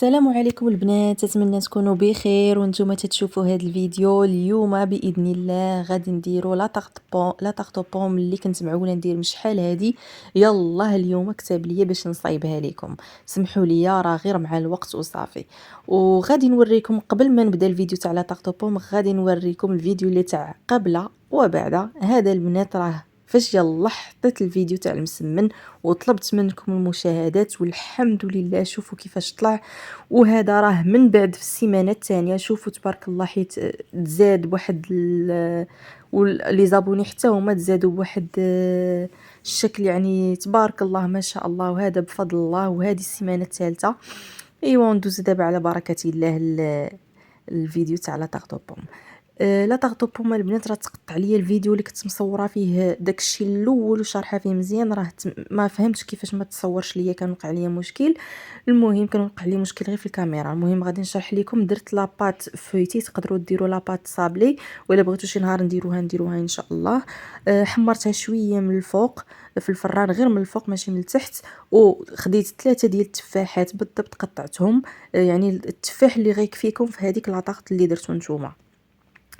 السلام عليكم البنات، نتمنى تكونوا بخير وانتم تتشوفوا هذا الفيديو. اليوم باذن الله غادي نديروا لا طاغطو بوم اللي كنت معوله ندير من شحال هادي. يلا اليوم كتب ليا باش نصايبها لكم، سمحوا لي راه غير مع الوقت وصافي. وغادي نوريكم قبل ما نبدا الفيديو تاع لا طاغطو بوم، غادي نوريكم الفيديو اللي تاع قبل وبعد. هذا البنات راه فاش يلا حطيت الفيديو تاع المسمن وطلبت منكم المشاهدات والحمد لله شوفوا كيفاش طلع. وهذا راه من بعد في السيمانه الثانيه، شوفوا تبارك الله حيت تزاد بواحد ولي زابوني حتى هما تزادوا بواحد الشكل، يعني تبارك الله ما شاء الله، وهذا بفضل الله. وهذه السيمانه الثالثه. ايوا ندوز دابا على بركه الله الفيديو تاع لا طاغطو بوم. لا طاغطو بوم البنات راه تقطع ليا الفيديو اللي كنت مصوره فيه داكشي الاول وشارحه فيه مزيان، راه ما فهمتش كيفاش ما تصورش ليا، كان وقع ليا مشكل. المهم كان وقع لي مشكل غير في الكاميرا. المهم غادي نشرح لكم. درت لاباط فويتي، تقدروا ديروا لاباط صابلي ولا بغيتو شي نهار نديروها ان شاء الله. حمرتها شويه من الفوق في الفران، غير من الفوق ماشي من التحت. وخديت 3 ديال التفاحات بالضبط قطعتهم. يعني التفاح اللي غيكفيكم في هذيك لاطاغط اللي درتو نتوما.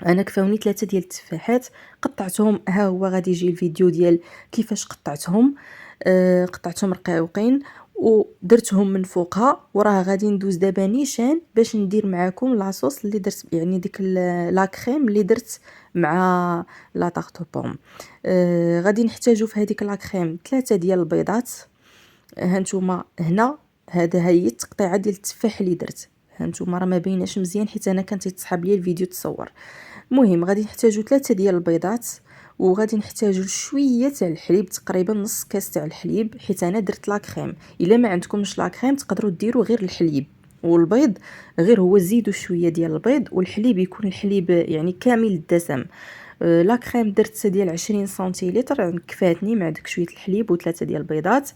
انا كفاوني 3 ديال التفاحات قطعتهم. ها هو غادي يجي الفيديو ديال كيفاش قطعتهم. قطعتهم رقيقين ودرتهم من فوقها. وراه غادي ندوز دابا نيشان باش ندير معاكم لاصوص اللي درت، يعني ديك لا كريم اللي درت مع لا طاغطو بوم. غادي نحتاجو في هذيك لا كريم 3 ديال البيضات. هانتوما هنا هذا هي التقطيعه ديال التفاح اللي درت. هانتوما راه ما بايناش مزيان حيت انا كانت تسحب لي الفيديو تصور. المهم غادي نحتاجو 3 ديال البيضات، وغادي نحتاجو شويه تاع الحليب، تقريبا نص كاس تاع الحليب حيت انا درت لا كريم. الا ما عندكمش لا كريم تقدروا ديروا غير الحليب والبيض، غير هو زيدوا شويه ديال البيض والحليب يكون الحليب يعني كامل الدسم. لا كريم درت ديال 20 سنتيلتر كفاتني مع داك شويه الحليب و3 ديال البيضات.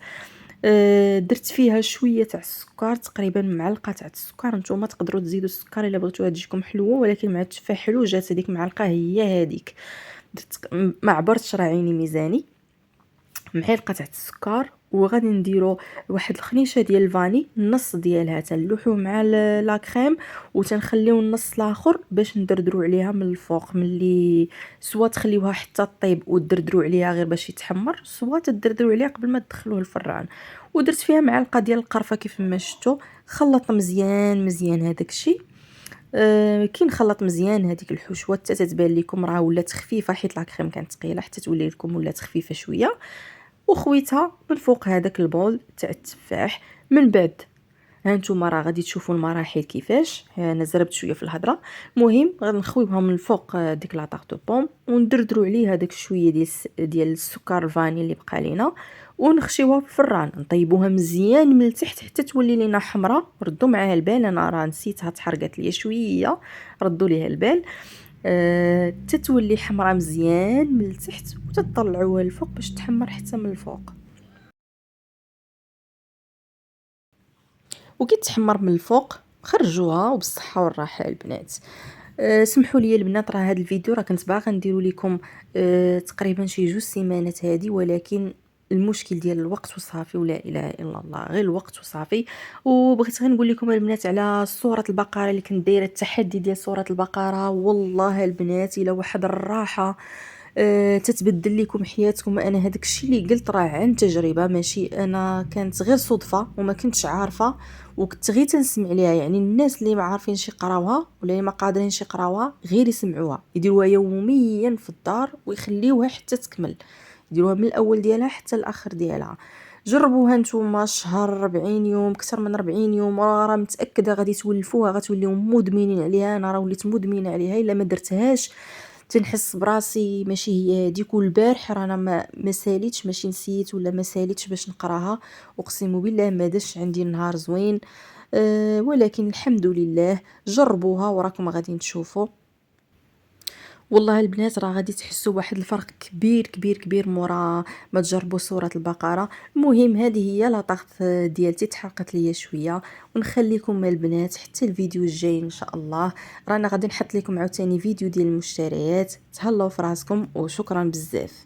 درت فيها شويه تاع السكر، تقريبا معلقه تاع السكر. نتوما تقدروا تزيدوا السكر الا بغيتوها تجيكم حلوه، ولكن مع التفاح حلو جات هذيك معلقه هي هذيك. درت ما عبرتش راه عيني ميزاني. معلقه تاع السكر. وغادي نديرو واحد الخنيشه ديال الفاني، النص ديالها تنلوحوه مع لا كريم وتنخليو النص الاخر باش ندردرو عليها من الفوق. ملي سوا تخليوها حتى طيب ودردرو عليها غير باش يتحمر، سوا تدردرو عليها قبل ما تدخلوه الفران. ودرت فيها معلقه ديال القرفه كيف ما شفتوا. خلط مزيان مزيان هذاك الشيء. كي نخلط مزيان هذيك الحشوه حتى تتبان لكم راه ولات خفيفه، حيت لا كريم كانت ثقيله حتى تولي لكم ولات خفيفه شويه. وخويتها من فوق هذاك البول تاع التفاح. من بعد هانتوما راه غادي تشوفوا المراحل كيفاش. انا زربت شويه في الهضره. المهم غادي نخويوها من الفوق ديك لا طاغطو بوم وندردروا عليه هذاك شويه ديال السكر الفاني اللي بقى لينا، ونخشيوها في الفران نطيبوها مزيان من التحت حتى تولي لينا حمراء. ردوا معاها البال، انا راه نسيتها تحرقت ليا شويه، ردوا ليها البال. تتولي حمراء مزيان من التحت وتطلعوها الفوق باش تحمر حتى من الفوق. وكي تحمر من الفوق خرجوها وبالصحه والراحه البنات. سمحوا لي البنات، راه هذا الفيديو راه كنت باغا نديرو لكم تقريبا شي 2 سيمانات هذه، ولكن المشكل ديال الوقت وصافي، ولا اله الا الله، غير الوقت وصافي. وبغيت غير نقول لكم البنات على صوره البقره اللي كنت دايره، التحدي ديال صوره البقره. والله البنات الا واحد الراحه تتبدل لكم حياتكم. انا هذاك الشيء اللي قلت راه عن تجربه، ماشي انا كانت غير صدفه وما كنتش عارفه وكنت غير تنسمع ليها. يعني الناس اللي ما عارفينش يقراوها ولا اللي ما قادرينش يقراوها غير يسمعوها، يديروها يوميا في الدار ويخليوها حتى تكمل، يديروها من الاول ديالها حتى الاخر ديالها. جربوها نتوما شهر 40 يوم، اكثر من 40 يوم، راه متاكده غادي تولفوها، غتوليو مدمنين عليها. انا راه وليت مدمنه عليها، الا ما درتهاش تنحس براسي ماشي هي هذيك. والبارح رانا ما ساليتش، ماشي نسيت ولا ما ساليتش باش نقراها. اقسم بالله ما داش عندي نهار زوين. ولكن الحمد لله. جربوها وراكم غادي تشوفوا. والله البنات راه غادي تحسوا بواحد الفرق كبير كبير كبير مورا ما تجربوا صورة البقرة. المهم هذه هي لاطاغط ديالتي، تحرقت ليا شويه. ونخليكم البنات حتى الفيديو الجاي ان شاء الله. رانا غادي نحط لكم عاوتاني فيديو ديال المشتريات. تهلاو في راسكم وشكرا بزاف.